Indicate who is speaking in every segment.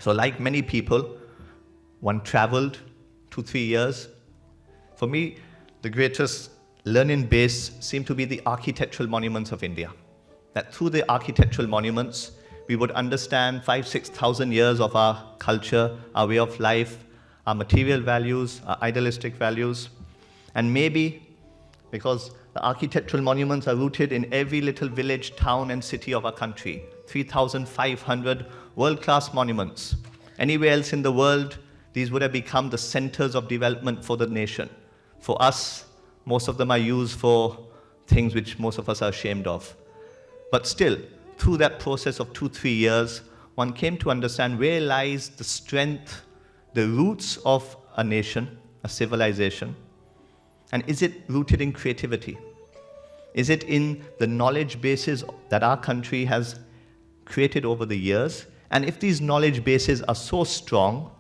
Speaker 1: So like many people, one traveled 2-3 years. For me, the greatest learning base seemed to be the architectural monuments of India. That through the architectural monuments, we would understand 5,000-6,000 years of our culture, our way of life, our material values, our idealistic values. And maybe, because the architectural monuments are rooted in every little village, town, and city of our country, 3,500 world-class monuments. Anywhere else in the world, these would have become the centers of development for the nation. For us, most of them are used for things which most of us are ashamed of. But still, through that process of 2-3 years, one came to understand where lies the strength, the roots of a nation, a civilization. And is it rooted in creativity? Is it in the knowledge bases that our country has created over the years? And if these knowledge bases are so strong,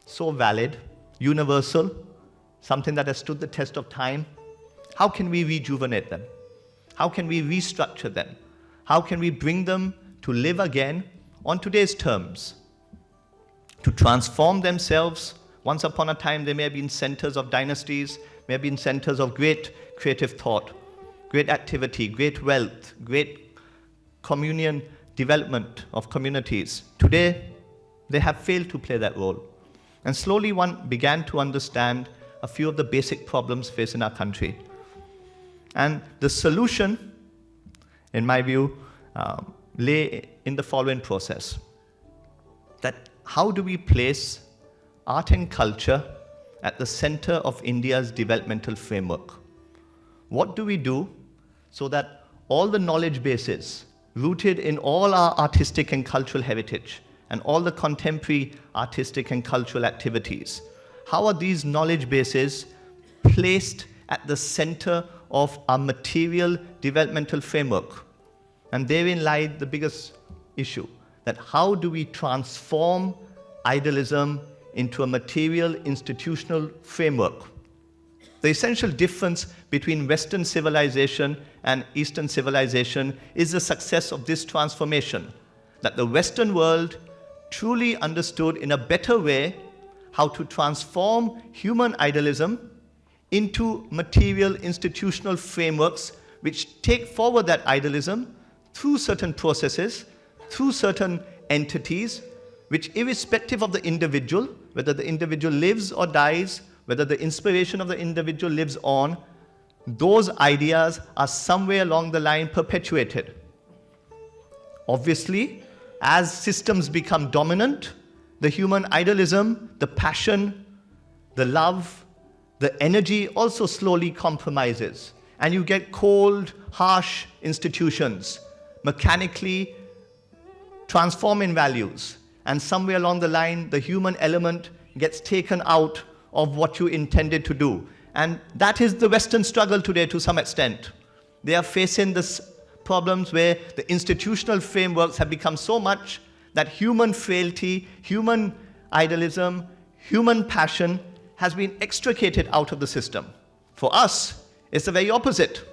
Speaker 1: so valid, universal, something that has stood the test of time, how can we rejuvenate them? How can we restructure them? How can we bring them to live again on today's terms? To transform themselves. Once upon a time, they may have been centers of dynasties, may have been centers of great creative thought, great activity, great wealth, great communion development of communities. Today, they have failed to play that role. And slowly one began to understand a few of the basic problems facing our country. And the solution, in my view, lay in the following process. That how do we place art and culture at the center of India's developmental framework? What do we do so that all the knowledge bases rooted in all our artistic and cultural heritage and all the contemporary artistic and cultural activities, how are these knowledge bases placed at the center of our material developmental framework? And therein lied the biggest issue, that how do we transform idealism into a material institutional framework? The essential difference between Western civilization and Eastern civilization is the success of this transformation, that the Western world truly understood in a better way how to transform human idealism into material institutional frameworks which take forward that idealism through certain processes, through certain entities, which irrespective of the individual, whether the individual lives or dies, whether the inspiration of the individual lives on, those ideas are somewhere along the line perpetuated. Obviously, as systems become dominant, the human idealism, the passion, the love, the energy also slowly compromises. And you get cold, harsh institutions, mechanically transforming values. And somewhere along the line, the human element gets taken out of what you intended to do. And that is the Western struggle today to some extent. They are facing this problems where the institutional frameworks have become so much that human frailty, human idealism, human passion has been extricated out of the system. For us, it's the very opposite.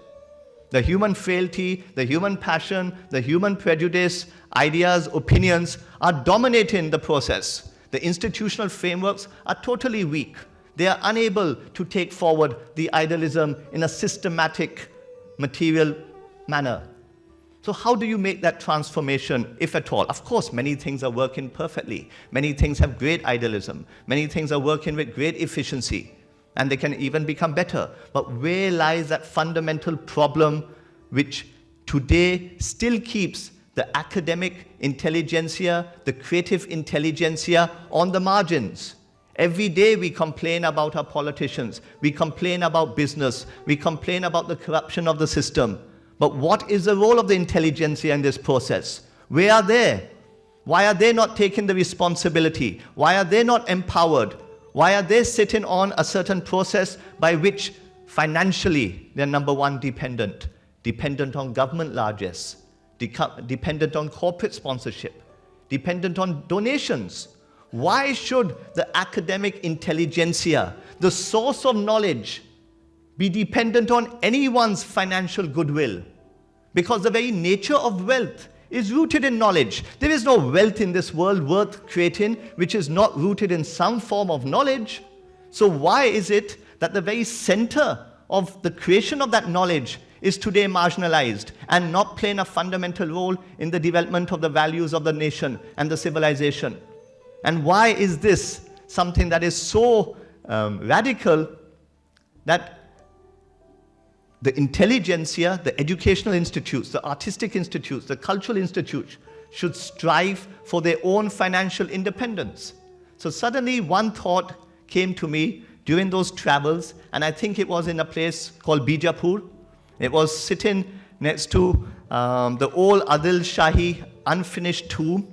Speaker 1: The human frailty, the human passion, the human prejudice, ideas, opinions are dominating the process. The institutional frameworks are totally weak. They are unable to take forward the idealism in a systematic, material manner. So how do you make that transformation, if at all? Of course, many things are working perfectly. Many things have great idealism. Many things are working with great efficiency. And they can even become better. But where lies that fundamental problem which today still keeps the academic intelligentsia, the creative intelligentsia on the margins? Every day we complain about our politicians. We complain about business. We complain about the corruption of the system. But what is the role of the intelligentsia in this process? Where are they? Why are they not taking the responsibility? Why are they not empowered? Why are they sitting on a certain process by which financially they're number one dependent? Dependent on government largesse, dependent on corporate sponsorship, dependent on donations. Why should the academic intelligentsia, the source of knowledge, be dependent on anyone's financial goodwill? Because the very nature of wealth is rooted in knowledge. There is no wealth in this world worth creating which is not rooted in some form of knowledge. So why is it that the very center of the creation of that knowledge is today marginalized and not playing a fundamental role in the development of the values of the nation and the civilization? And why is this something that is so radical that the intelligentsia, the educational institutes, the artistic institutes, the cultural institutes should strive for their own financial independence? So suddenly one thought came to me during those travels, and I think it was in a place called Bijapur. It was sitting next to the old Adil Shahi unfinished tomb.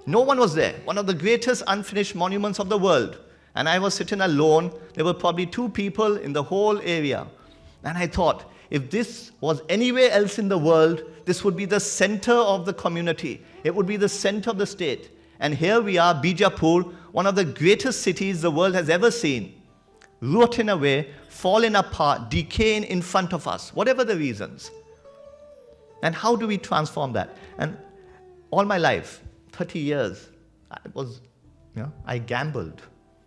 Speaker 1: No one was there, one of the greatest unfinished monuments of the world. And I was sitting alone. There were probably 2 people in the whole area. And I thought, if this was anywhere else in the world, this would be the center of the community. It would be the center of the state. And here we are, Bijapur, one of the greatest cities the world has ever seen, rotting away, falling apart, decaying in front of us, whatever the reasons. And how do we transform that? And all my life, 30 years, I gambled.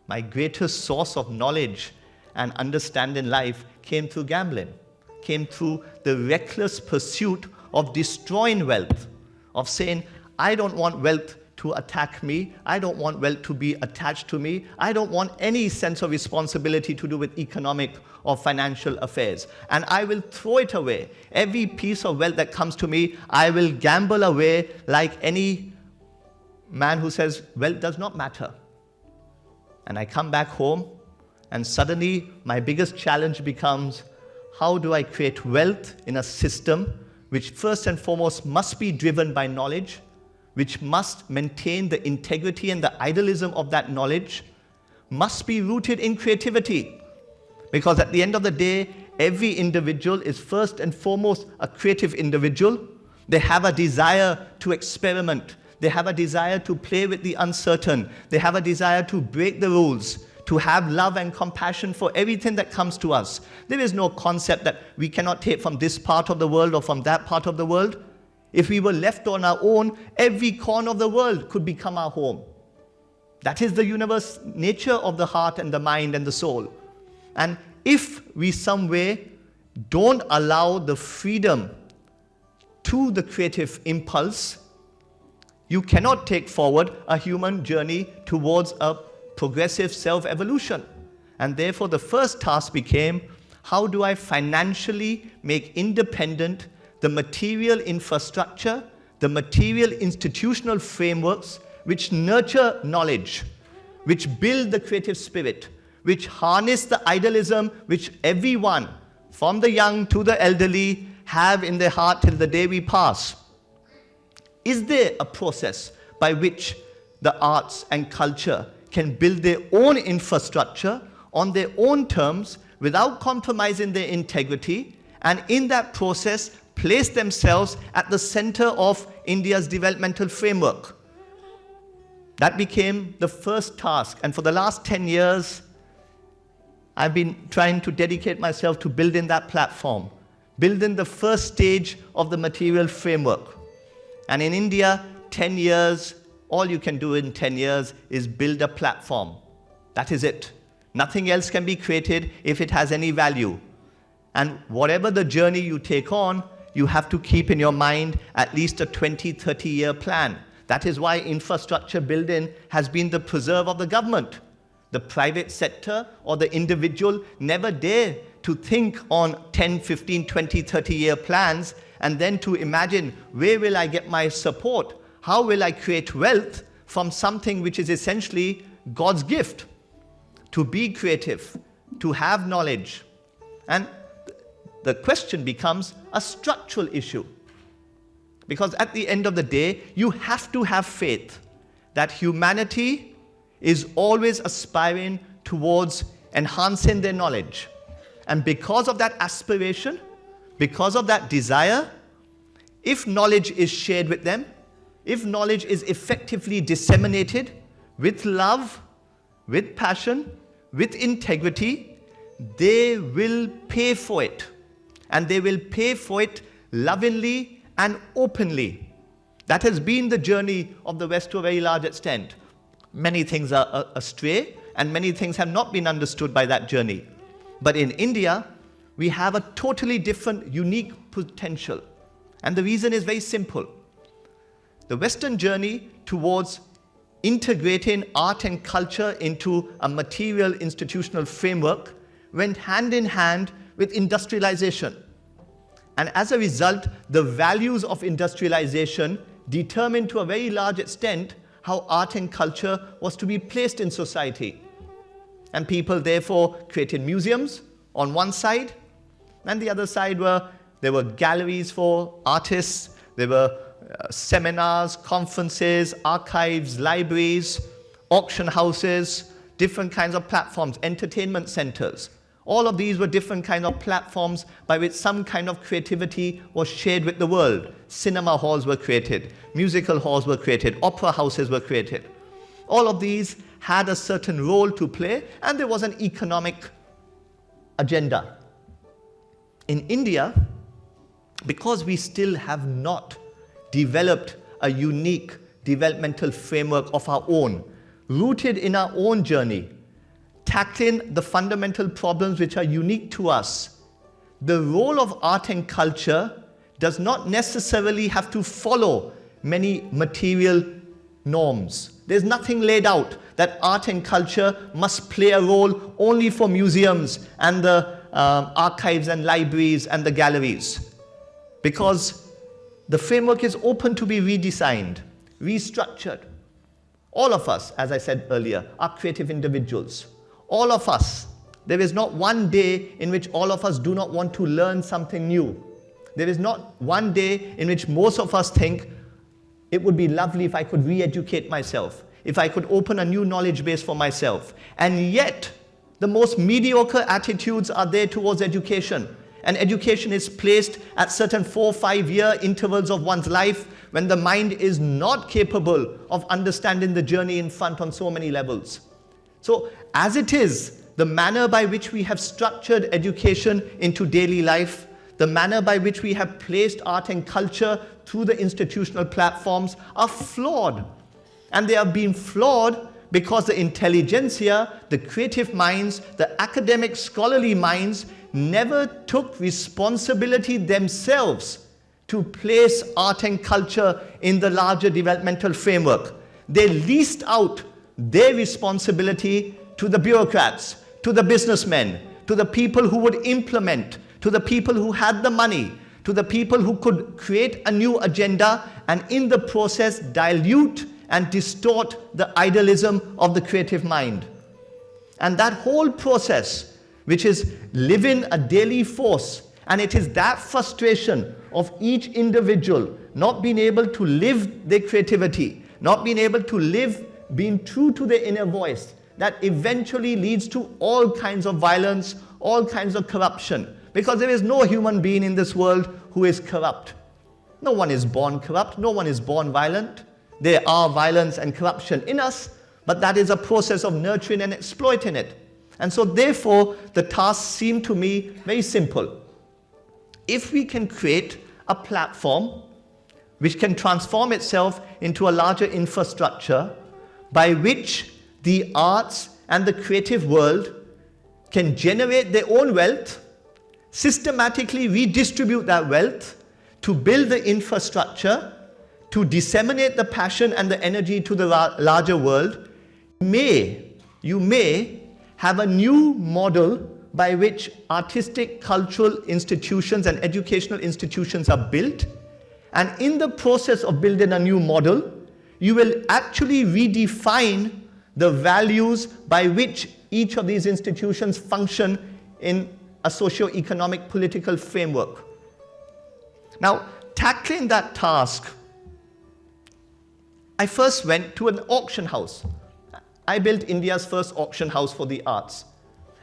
Speaker 1: My greatest source of knowledge and understanding life came through gambling, came through the reckless pursuit of destroying wealth, of saying, I don't want wealth to attack me. I don't want wealth to be attached to me. I don't want any sense of responsibility to do with economic or financial affairs. And I will throw it away. Every piece of wealth that comes to me, I will gamble away like any man who says, wealth does not matter. And I come back home, and suddenly my biggest challenge becomes, how do I create wealth in a system which first and foremost must be driven by knowledge, which must maintain the integrity and the idealism of that knowledge, must be rooted in creativity. Because at the end of the day, every individual is first and foremost a creative individual. They have a desire to experiment. They have a desire to play with the uncertain. They have a desire to break the rules, to have love and compassion for everything that comes to us. There is no concept that we cannot take from this part of the world or from that part of the world. If we were left on our own, every corner of the world could become our home. That is the universe nature of the heart and the mind and the soul. And if we some way don't allow the freedom to the creative impulse, you cannot take forward a human journey towards a progressive self-evolution. And therefore the first task became, how do I financially make independent the material infrastructure, the material institutional frameworks which nurture knowledge, which build the creative spirit, which harness the idealism which everyone, from the young to the elderly, have in their heart till the day we pass. Is there a process by which the arts and culture can build their own infrastructure on their own terms without compromising their integrity, and in that process place themselves at the center of India's developmental framework? That became the first task, and for the last 10 years, I've been trying to dedicate myself to building that platform, building the first stage of the material framework. And in India, 10 years, all you can do in 10 years is build a platform. That is it. Nothing else can be created if it has any value. And whatever the journey you take on, you have to keep in your mind at least a 20, 30-year plan. That is why infrastructure building has been the preserve of the government. The private sector or the individual never dare to think on 10, 15, 20, 30-year plans and then to imagine, where will I get my support? How will I create wealth from something which is essentially God's gift? To be creative, to have knowledge. And the question becomes a structural issue. Because at the end of the day, you have to have faith that humanity is always aspiring towards enhancing their knowledge. And because of that aspiration, because of that desire, if knowledge is shared with them, if knowledge is effectively disseminated with love, with passion, with integrity, they will pay for it. And they will pay for it lovingly and openly. That has been the journey of the West to a very large extent. Many things are astray, and many things have not been understood by that journey. But in India, we have a totally different, unique potential. And the reason is very simple. The Western journey towards integrating art and culture into a material institutional framework went hand in hand with industrialization. And as a result, the values of industrialization determined to a very large extent how art and culture was to be placed in society. And people therefore created museums on one side, and the other side there were galleries for artists, there were seminars, conferences, archives, libraries, auction houses, different kinds of platforms, entertainment centers. All of these were different kinds of platforms by which some kind of creativity was shared with the world. Cinema halls were created, musical halls were created, opera houses were created. All of these had a certain role to play, and there was an economic agenda. In India, because we still have not developed a unique developmental framework of our own, rooted in our own journey, tackling the fundamental problems which are unique to us, the role of art and culture does not necessarily have to follow many material norms. There's nothing laid out that art and culture must play a role only for museums and the archives and libraries and the galleries. Because the framework is open to be redesigned, restructured. All of us, as I said earlier, are creative individuals. All of us. There is not one day in which all of us do not want to learn something new. There is not one day in which most of us think, it would be lovely if I could re-educate myself, if I could open a new knowledge base for myself. And yet, the most mediocre attitudes are there towards education. And education is placed at certain 4-5 year intervals of one's life when the mind is not capable of understanding the journey in front on so many levels. So, as it is, the manner by which we have structured education into daily life, the manner by which we have placed art and culture through the institutional platforms are flawed. And they have been flawed because the intelligentsia, the creative minds, the academic scholarly minds never took responsibility themselves to place art and culture in the larger developmental framework. They leased out their responsibility to the bureaucrats, to the businessmen, to the people who would implement, to the people who had the money, to the people who could create a new agenda and in the process dilute and distort the idealism of the creative mind. And that whole process, which is living a daily force, and it is that frustration of each individual not being able to live their creativity, not being able to live being true to their inner voice, that eventually leads to all kinds of violence, all kinds of corruption. Because there is no human being in this world who is corrupt. No one is born corrupt, no one is born violent. There are violence and corruption in us, but that is a process of nurturing and exploiting it. And so therefore, the task seemed to me very simple. If we can create a platform which can transform itself into a larger infrastructure by which the arts and the creative world can generate their own wealth, systematically redistribute that wealth to build the infrastructure, to disseminate the passion and the energy to the larger world, you may have a new model by which artistic, cultural institutions and educational institutions are built. And in the process of building a new model, you will actually redefine the values by which each of these institutions function in a socio-economic political framework. Now, tackling that task, I first went to an auction house. I built India's first auction house for the arts.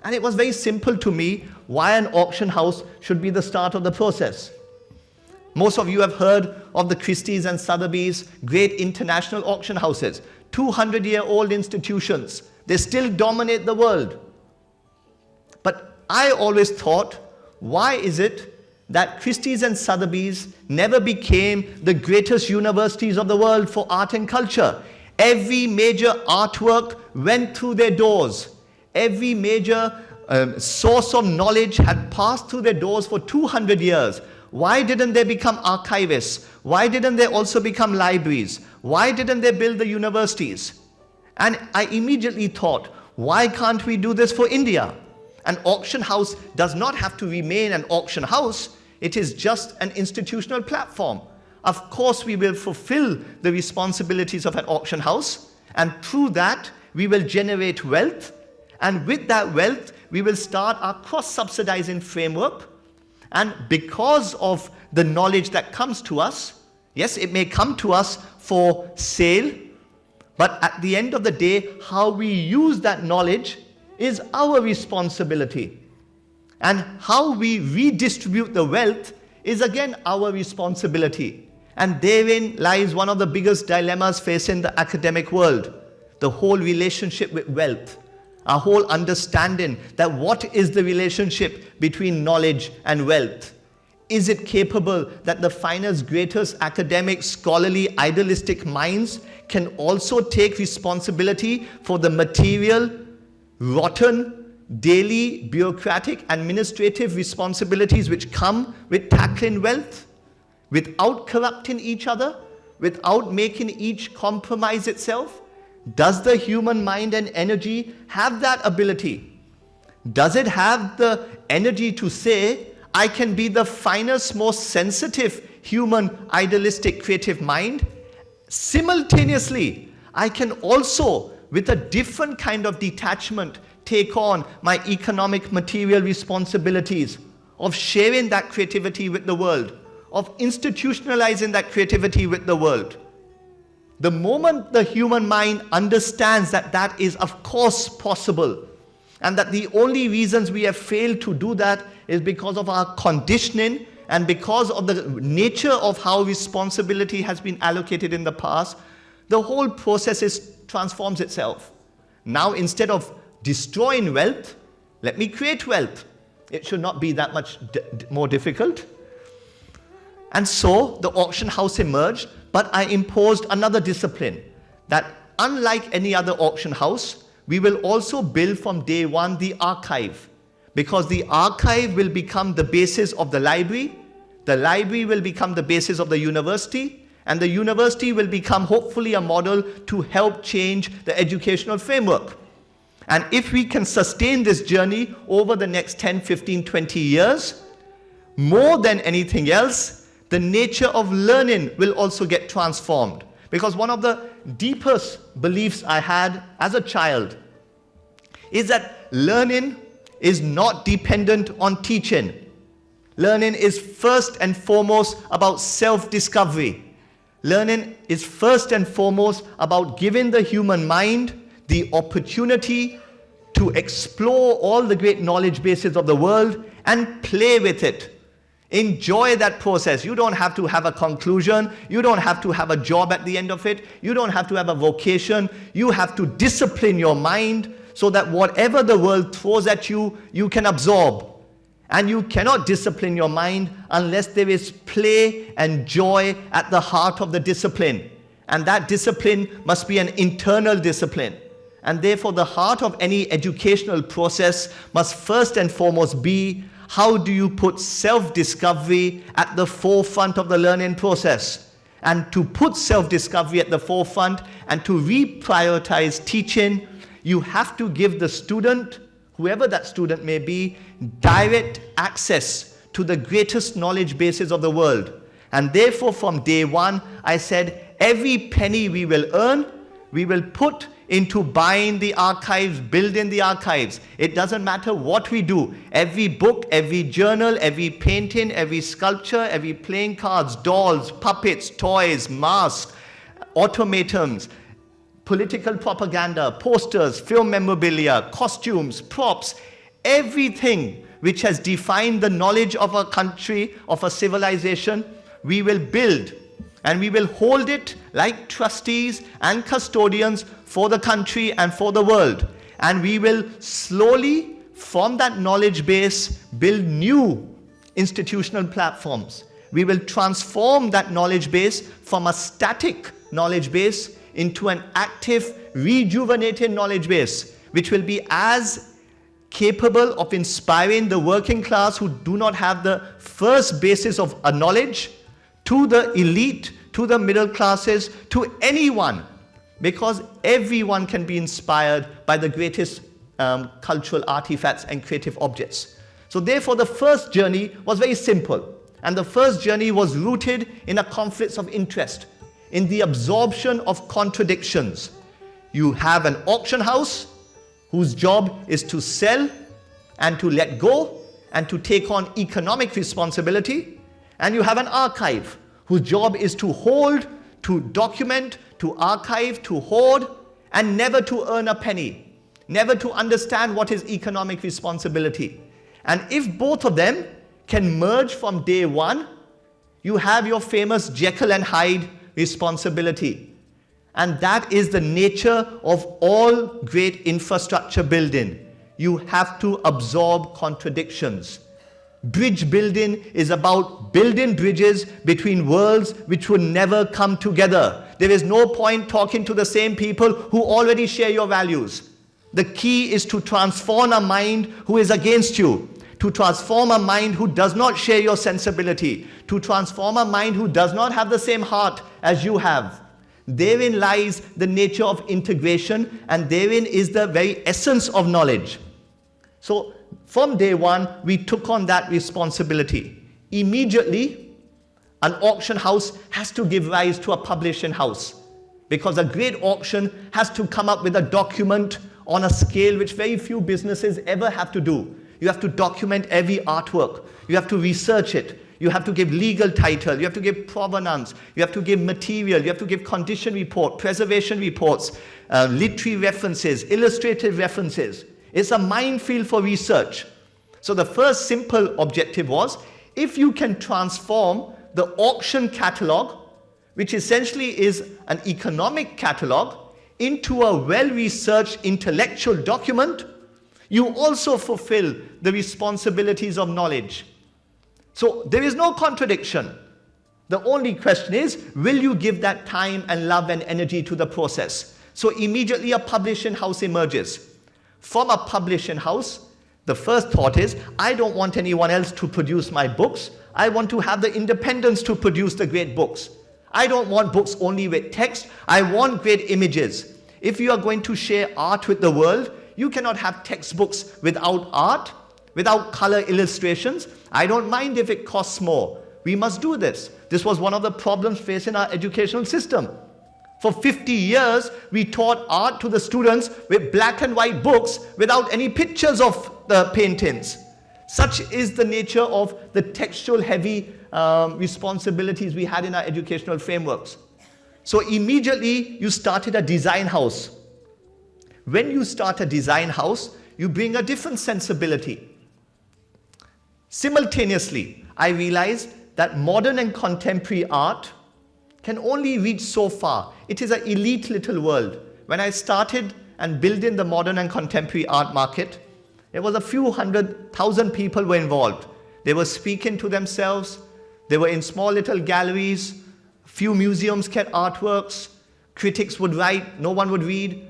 Speaker 1: And it was very simple to me why an auction house should be the start of the process. Most of you have heard of the Christie's and Sotheby's great international auction houses, 200-year-old institutions. They still dominate the world. But I always thought, why is it that Christie's and Sotheby's never became the greatest universities of the world for art and culture. Every major artwork went through their doors. Every major source of knowledge had passed through their doors for 200 years. Why didn't they become archivists? Why didn't they also become libraries? Why didn't they build the universities? And I immediately thought, why can't we do this for India? An auction house does not have to remain an auction house. It is just an institutional platform. Of course, we will fulfill the responsibilities of an auction house, and through that, we will generate wealth. And with that wealth, we will start our cross-subsidizing framework. And because of the knowledge that comes to us, yes, it may come to us for sale, but at the end of the day, how we use that knowledge is our responsibility. And how we redistribute the wealth is again our responsibility. And therein lies one of the biggest dilemmas facing the academic world, the whole relationship with wealth. Our whole understanding that what is the relationship between knowledge and wealth? Is it capable that the finest, greatest academic, scholarly, idealistic minds can also take responsibility for the material, rotten, daily, bureaucratic, administrative responsibilities which come with tackling wealth, without corrupting each other, without making each compromise itself? Does the human mind and energy have that ability? Does it have the energy to say, I can be the finest, most sensitive human, idealistic, creative mind? Simultaneously, I can also, with a different kind of detachment, take on my economic, material responsibilities of sharing that creativity with the world, of institutionalizing that creativity with the world. The moment the human mind understands that that is of course possible, and that the only reasons we have failed to do that is because of our conditioning and because of the nature of how responsibility has been allocated in the past, the whole process transforms itself. Now, instead of destroying wealth, let me create wealth. It should not be that much more difficult. And so the auction house emerged, but I imposed another discipline, that unlike any other auction house, we will also build from day one the archive, because the archive will become the basis of the library will become the basis of the university, and the university will become hopefully a model to help change the educational framework. And if we can sustain this journey over the next 10, 15, 20 years, more than anything else, the nature of learning will also get transformed. Because one of the deepest beliefs I had as a child is that learning is not dependent on teaching. Learning is first and foremost about self-discovery. Learning is first and foremost about giving the human mind the opportunity to explore all the great knowledge bases of the world and play with it. Enjoy that process. You don't have to have a conclusion. You don't have to have a job at the end of it. You don't have to have a vocation. You have to discipline your mind so that whatever the world throws at you, you can absorb. And you cannot discipline your mind unless there is play and joy at the heart of the discipline. And that discipline must be an internal discipline. And therefore, the heart of any educational process must first and foremost be, how do you put self-discovery at the forefront of the learning process? And to put self-discovery at the forefront and to reprioritize teaching, you have to give the student, whoever that student may be, direct access to the greatest knowledge bases of the world. And therefore, from day one, I said, every penny we will earn, we will put into buying the archives, building the archives. It doesn't matter what we do. Every book, every journal, every painting, every sculpture, every playing cards, dolls, puppets, toys, masks, automatons, political propaganda, posters, film memorabilia, costumes, props, everything which has defined the knowledge of a country, of a civilization, we will build. And we will hold it like trustees and custodians for the country and for the world. And we will slowly, from that knowledge base, build new institutional platforms. We will transform that knowledge base from a static knowledge base into an active, rejuvenated knowledge base, which will be as capable of inspiring the working class who do not have the first basis of a knowledge, to the elite, to the middle classes, to anyone, because everyone can be inspired by the greatest cultural artifacts and creative objects. So therefore, the first journey was very simple. And the first journey was rooted in a conflict of interest, in the absorption of contradictions. You have an auction house whose job is to sell and to let go and to take on economic responsibility. And you have an archive whose job is to hold, to document, to archive, to hoard, and never to earn a penny, never to understand what is economic responsibility. And if both of them can merge from day one, you have your famous Jekyll and Hyde responsibility. And that is the nature of all great infrastructure building. You have to absorb contradictions. Bridge building is about building bridges between worlds which will never come together. There is no point talking to the same people who already share your values. The key is to transform a mind who is against you, to transform a mind who does not share your sensibility, to transform a mind who does not have the same heart as you have. Therein lies the nature of integration, and therein is the very essence of knowledge. So from day one, we took on that responsibility. Immediately, an auction house has to give rise to a publishing house, because a great auction has to come up with a document on a scale which very few businesses ever have to do. You have to document every artwork. You have to research it. You have to give legal title. You have to give provenance. You have to give material. You have to give condition report, preservation reports, literary references, illustrative references. It's a minefield for research. So the first simple objective was, if you can transform the auction catalog, which essentially is an economic catalog, into a well-researched intellectual document, you also fulfill the responsibilities of knowledge. So there is no contradiction. The only question is, will you give that time and love and energy to the process? So immediately a publishing house emerges. From a publishing house, the first thought is, I don't want anyone else to produce my books. I want to have the independence to produce the great books. I don't want books only with text. I want great images. If you are going to share art with the world, you cannot have textbooks without art, without color illustrations. I don't mind if it costs more. We must do this. This was one of the problems facing our educational system. For 50 years, we taught art to the students with black and white books without any pictures of the paintings. Such is the nature of the textual heavy responsibilities we had in our educational frameworks. So immediately you started a design house. When you start a design house, you bring a different sensibility. Simultaneously, I realized that modern and contemporary art can only reach so far. It is an elite little world. When I started and building the modern and contemporary art market, there was a few 100,000 people were involved. They were speaking to themselves. They were in small little galleries. Few museums kept artworks. Critics would write, no one would read.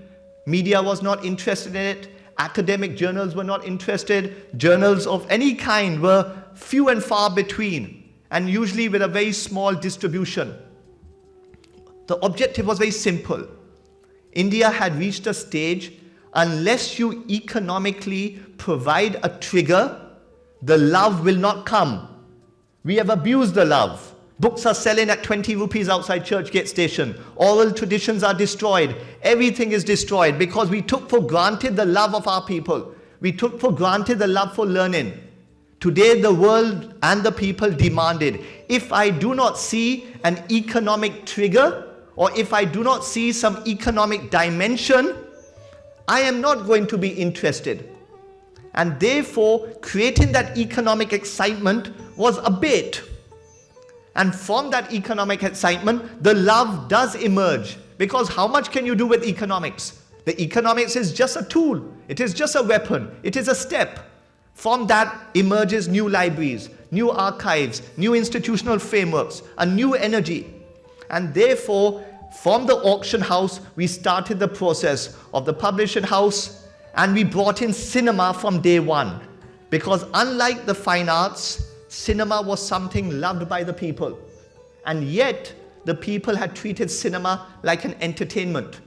Speaker 1: Media was not interested in it. Academic journals were not interested. Journals of any kind were few and far between, and usually with a very small distribution. The objective was very simple. India had reached a stage, unless you economically provide a trigger, the love will not come. We have abused the love. Books are selling at 20 rupees outside Churchgate Station. Oral traditions are destroyed. Everything is destroyed because we took for granted the love of our people. We took for granted the love for learning. Today, the world and the people demanded, if I do not see an economic trigger, or if I do not see some economic dimension, I am not going to be interested. And therefore, creating that economic excitement was a bait. And from that economic excitement, the love does emerge. Because how much can you do with economics? The economics is just a tool. It is just a weapon. It is a step. From that emerges new libraries, new archives, new institutional frameworks, a new energy. And therefore, from the auction house, we started the process of the publishing house, and we brought in cinema from day one. Because unlike the fine arts, cinema was something loved by the people. And yet, the people had treated cinema like an entertainment.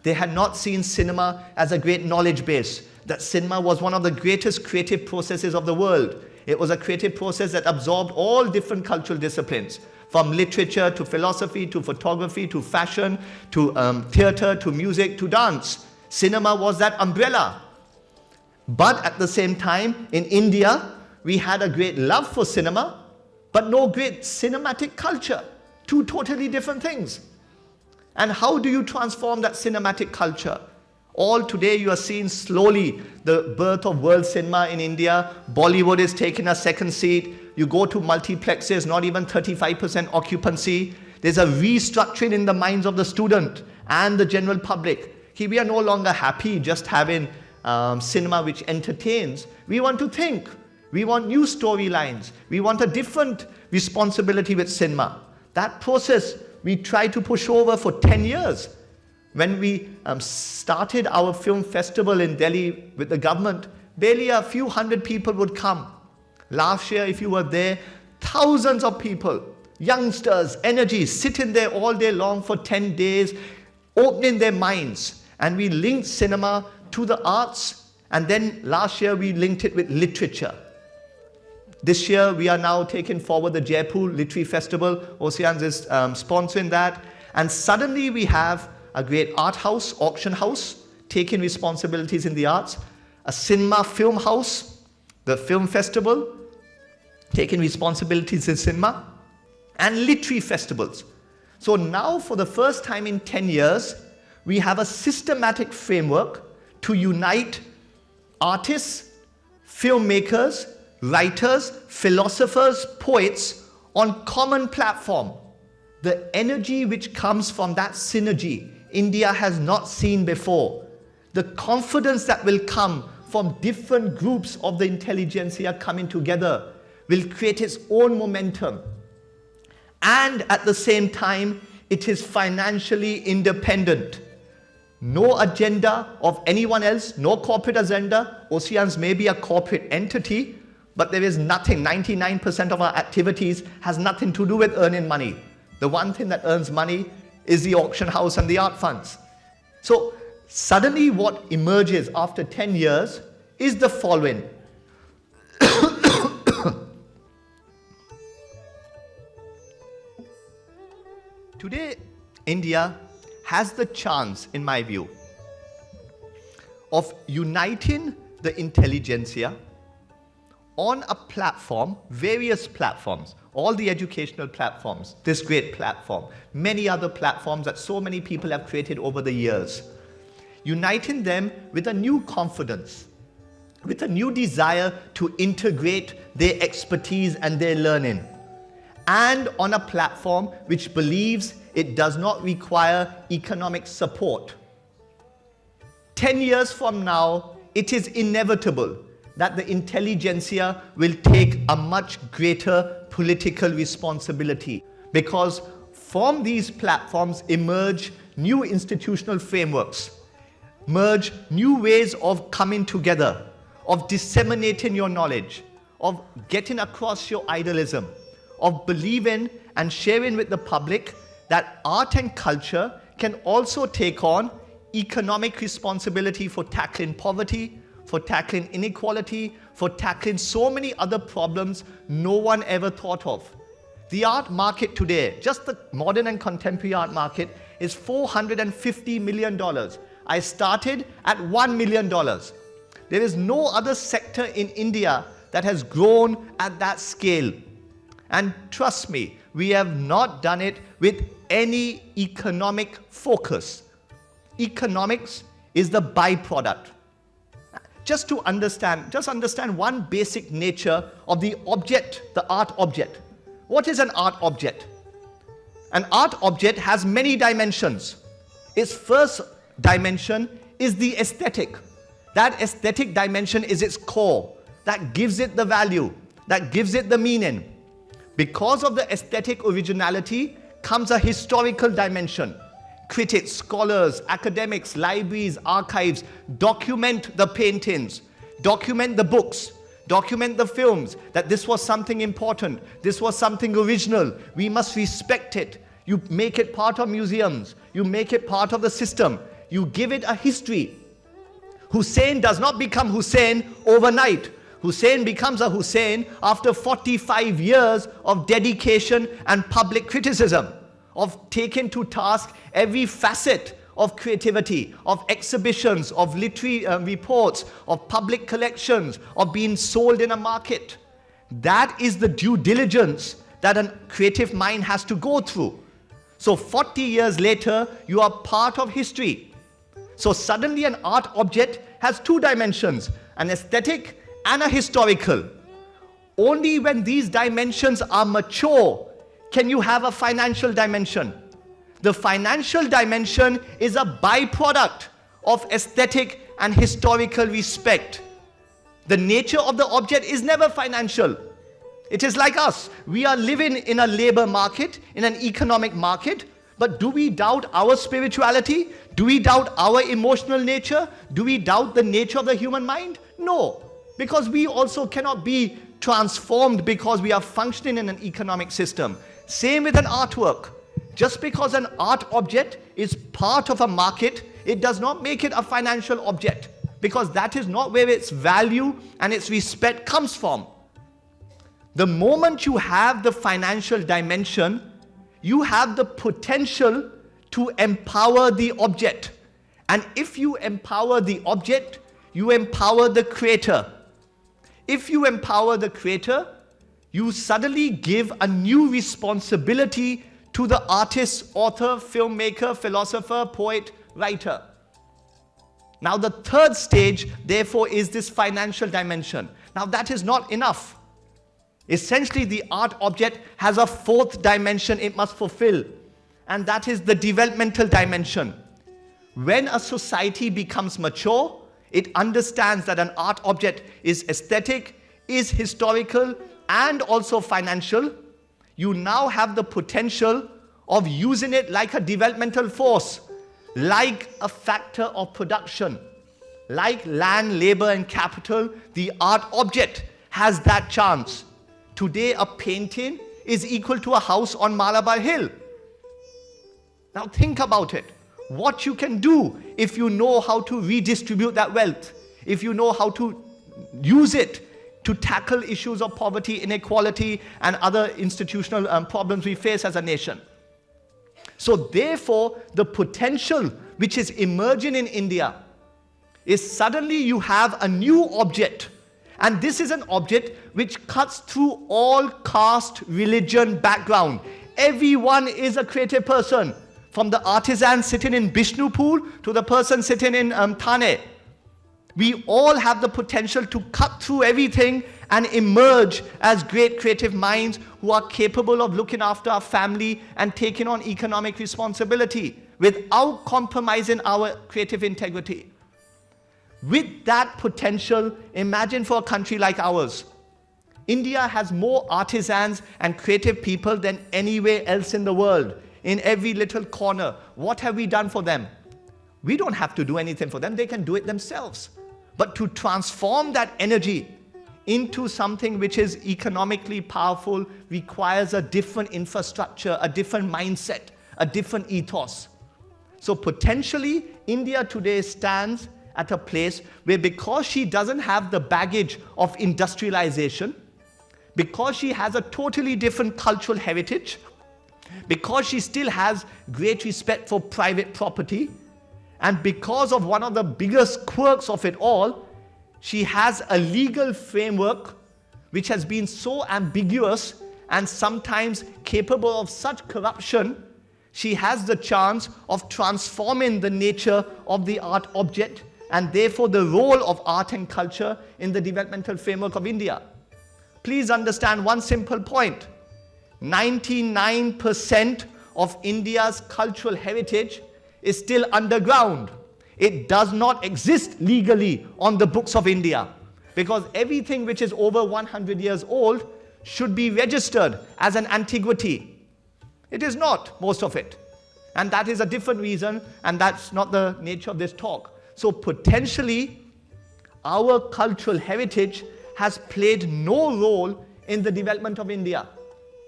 Speaker 1: They had not seen cinema as a great knowledge base, that cinema was one of the greatest creative processes of the world. It was a creative process that absorbed all different cultural disciplines, from literature to philosophy to photography to fashion to theater to music to dance. Cinema was that umbrella. But at the same time, in India, we had a great love for cinema, but no great cinematic culture. Two totally different things. And how do you transform that cinematic culture? All today you are seeing slowly the birth of world cinema in India. Bollywood is taking a second seat. You go to multiplexes, not even 35% occupancy. There's a restructuring in the minds of the student and the general public. We are no longer happy just having cinema which entertains. We want to think. We want new storylines. We want a different responsibility with cinema. That process we tried to push over for 10 years. When we started our film festival in Delhi with the government, barely a few hundred people would come. Last year, if you were there, thousands of people, youngsters, energy, sitting there all day long for 10 days, opening their minds. And we linked cinema to the arts, and then last year we linked it with literature. This year, we are now taking forward the Jaipur Literary Festival. Oceans is sponsoring that. And suddenly we have a great art house, auction house, taking responsibilities in the arts, a cinema film house, the film festival, taking responsibilities in cinema, and literary festivals. So now, for the first time in 10 years, we have a systematic framework to unite artists, filmmakers, writers, philosophers, poets on common platform. The energy which comes from that synergy, India has not seen before. The confidence that will come from different groups of the intelligentsia coming together will create its own momentum. And at the same time, it is financially independent. No agenda of anyone else, no corporate agenda. Oceans may be a corporate entity, but there is nothing, 99% of our activities has nothing to do with earning money. The one thing that earns money is the auction house and the art funds. So suddenly what emerges after 10 years is the following. Today, India has the chance, in my view, of uniting the intelligentsia on a platform, various platforms, all the educational platforms, this great platform, many other platforms that so many people have created over the years, uniting them with a new confidence, with a new desire to integrate their expertise and their learning, and on a platform which believes it does not require economic support. 10 years from now, it is inevitable that the intelligentsia will take a much greater political responsibility, because from these platforms emerge new institutional frameworks, emerge new ways of coming together, of disseminating your knowledge, of getting across your idealism, of believing and sharing with the public that art and culture can also take on economic responsibility for tackling poverty, for tackling inequality, for tackling so many other problems no one ever thought of. The art market today, just the modern and contemporary art market, is $450 million. I started at $1 million. There is no other sector in India that has grown at that scale. And trust me, we have not done it with any economic focus. Economics is the byproduct. Just understand one basic nature of the object, the art object. What is an art object? An art object has many dimensions. Its first dimension is the aesthetic. That aesthetic dimension is its core. That gives it the value. that gives it the meaning. Because of the aesthetic originality comes a historical dimension. Critics, scholars, academics, libraries, archives document the paintings, document the books, document the films, that this was something important, this was something original, we must respect it. You make it part of museums, you make it part of the system, you give it a history. Hussein does not become Hussein overnight. Hussein becomes a Hussein after 45 years of dedication and public criticism, of taking to task every facet of creativity, of exhibitions, of literary reports, of public collections, of being sold in a market. That is the due diligence that a creative mind has to go through. So 40 years later, you are part of history. So suddenly an art object has two dimensions, an aesthetic and a historical. Only when these dimensions are mature can you have a financial dimension. The financial dimension is a byproduct of aesthetic and historical respect. The nature of the object is never financial. It is like us. We are living in a labor market, in an economic market, but do we doubt our spirituality? Do we doubt our emotional nature? Do we doubt the nature of the human mind? No, because we also cannot be transformed because we are functioning in an economic system. Same with an artwork. Just because an art object is part of a market, it does not make it a financial object, because that is not where its value and its respect comes from. The moment you have the financial dimension, you have the potential to empower the object. And if you empower the object, you empower the creator. If you empower the creator, you suddenly give a new responsibility to the artist, author, filmmaker, philosopher, poet, writer. Now the third stage, therefore, is this financial dimension. Now that is not enough. Essentially, the art object has a fourth dimension it must fulfill, and that is the developmental dimension. When a society becomes mature, it understands that an art object is aesthetic, is historical, and also financial. You now have the potential of using it like a developmental force, like a factor of production, like land, labor, and capital. The art object has that chance. Today, a painting is equal to a house on Malabar Hill. Now think about it. What you can do if you know how to redistribute that wealth, if you know how to use it to tackle issues of poverty, inequality, and other institutional problems we face as a nation. So therefore, the potential which is emerging in India is suddenly you have a new object. And this is an object which cuts through all caste, religion, background. Everyone is a creative person, from the artisan sitting in Bishnupur to the person sitting in Thane. We all have the potential to cut through everything and emerge as great creative minds who are capable of looking after our family and taking on economic responsibility without compromising our creative integrity. With that potential, imagine for a country like ours. India has more artisans and creative people than anywhere else in the world, in every little corner. What have we done for them? We don't have to do anything for them. They can do it themselves. But to transform that energy into something which is economically powerful requires a different infrastructure, a different mindset, a different ethos. So potentially, India today stands at a place where, because she doesn't have the baggage of industrialization, because she has a totally different cultural heritage, because she still has great respect for private property, and because of one of the biggest quirks of it all, she has a legal framework which has been so ambiguous and sometimes capable of such corruption. She has the chance of transforming the nature of the art object and therefore the role of art and culture in the developmental framework of India. Please understand one simple point. 99% of India's cultural heritage is still underground. It does not exist legally on the books of India. because everything which is over 100 years old should be registered as an antiquity. It is not, most of it. And that is a different reason, and that's not the nature of this talk. So potentially, our cultural heritage has played no role in the development of India.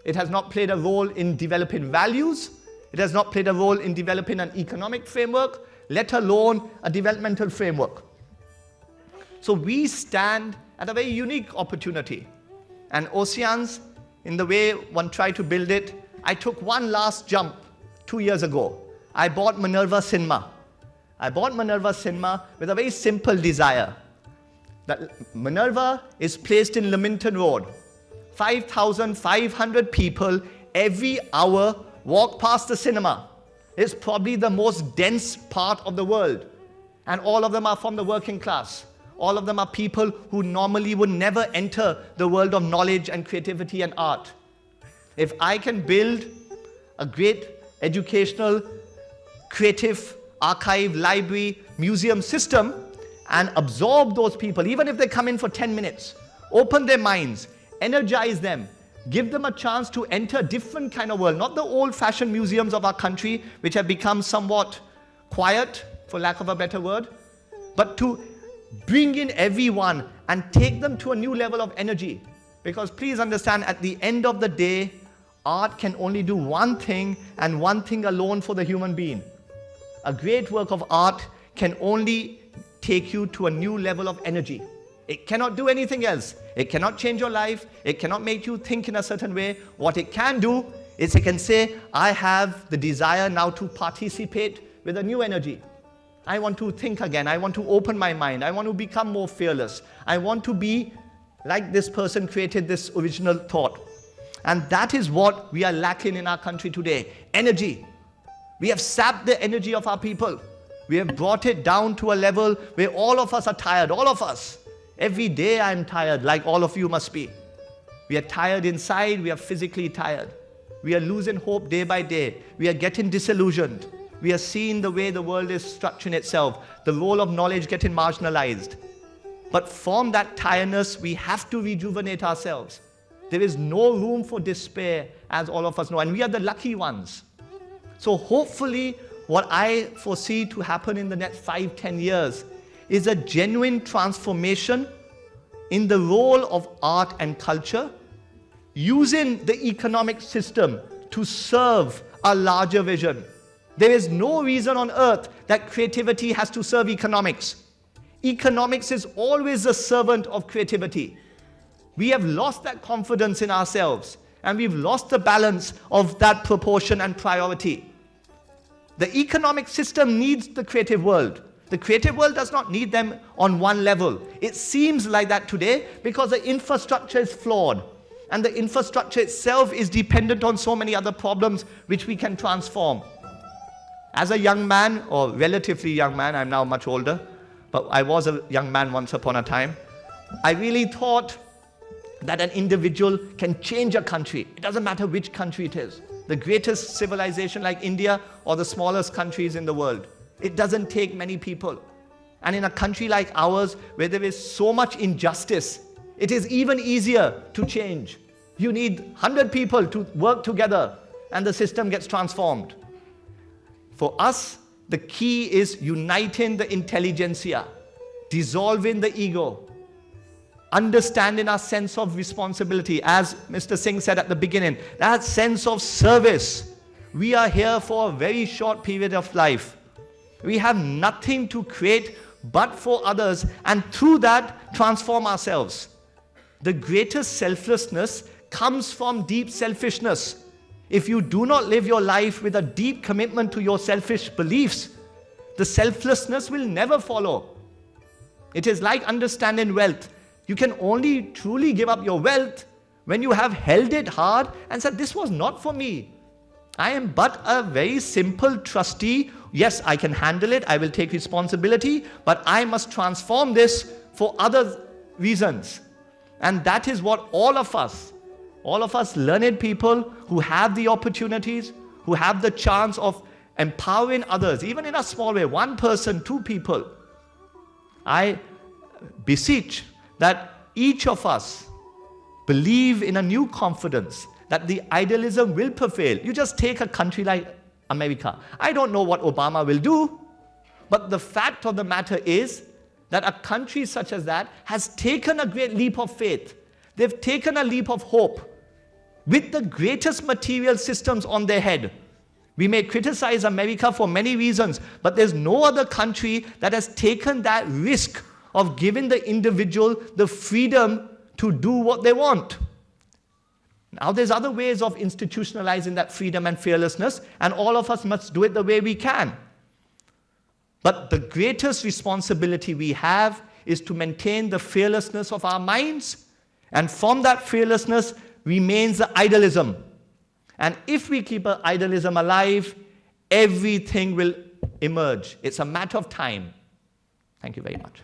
Speaker 1: It has not played a role in developing values. It has not played a role in developing an economic framework, let alone a developmental framework. So we stand at a very unique opportunity. And Oceans, in the way one tried to build it, I took one last jump 2 years ago. I bought Minerva Cinema. I bought Minerva Cinema with a very simple desire. That Minerva is placed in Leamington Road. 5,500 people every hour walk past the cinema. It's probably the most dense part of the world. And all of them are from the working class. All of them are people who normally would never enter the world of knowledge and creativity and art. If I can build a great educational, creative, archive, library, museum system and absorb those people, even if they come in for 10 minutes, open their minds, energize them, give them a chance to enter a different kind of world, not the old-fashioned museums of our country, which have become somewhat quiet, for lack of a better word, but to bring in everyone and take them to a new level of energy. Because please understand, at the end of the day, art can only do one thing and one thing alone for the human being. A great work of art can only take you to a new level of energy. It cannot do anything else. It cannot change your life. It cannot make you think in a certain way. What it can do is it can say, I have the desire now to participate with a new energy. I want to think again. I want to open my mind. I want to become more fearless. I want to be like this person created this original thought. And that is what we are lacking in our country today. Energy. We have sapped the energy of our people. We have brought it down to a level where all of us are tired. All of us. Every day I'm tired, like all of you must be. We are tired inside. We are physically tired. We are losing hope day by day. We are getting disillusioned. We are seeing the way the world is structuring itself, the role of knowledge getting marginalized. But from that tiredness, we have to rejuvenate ourselves. There is no room for despair, as all of us know, and we are the lucky ones. So hopefully, what I foresee to happen in the next 5-10 years is a genuine transformation in the role of art and culture, using the economic system to serve a larger vision. There is no reason on earth that creativity has to serve economics. Economics is always the servant of creativity. We have lost that confidence in ourselves, and we've lost the balance of that proportion and priority. The economic system needs the creative world. The creative world does not need them on one level. It seems like that today because the infrastructure is flawed, and the infrastructure itself is dependent on so many other problems which we can transform. As a young man, or relatively young man, I'm now much older, but I was a young man once upon a time, I really thought that an individual can change a country. It doesn't matter which country it is. The greatest civilization like India or the smallest countries in the world. It doesn't take many people. And in a country like ours, where there is so much injustice, it is even easier to change. You need 100 people to work together and the system gets transformed. For us, the key is uniting the intelligentsia, dissolving the ego, understanding our sense of responsibility. As Mr. Singh said at the beginning, that sense of service. We are here for a very short period of life. We have nothing to create but for others, and through that, transform ourselves. The greatest selflessness comes from deep selfishness. If you do not live your life with a deep commitment to your selfish beliefs, the selflessness will never follow. It is like understanding wealth. You can only truly give up your wealth when you have held it hard and said, this was not for me. I am but a very simple trustee. Yes, I can handle it. I will take responsibility, but I must transform this for other reasons. And that is what all of us learned people who have the opportunities, who have the chance of empowering others, even in a small way, one person, two people. I beseech that each of us believe in a new confidence that the idealism will prevail. You just take a country like America. I don't know what Obama will do, but the fact of the matter is that a country such as that has taken a great leap of faith. They've taken a leap of hope with the greatest material systems on their head. We may criticize America for many reasons, but there's no other country that has taken that risk of giving the individual the freedom to do what they want. Now, there's other ways of institutionalizing that freedom and fearlessness, and all of us must do it the way we can. But the greatest responsibility we have is to maintain the fearlessness of our minds, and from that fearlessness remains the idealism. And if we keep our idealism alive, everything will emerge. It's a matter of time. Thank you very much.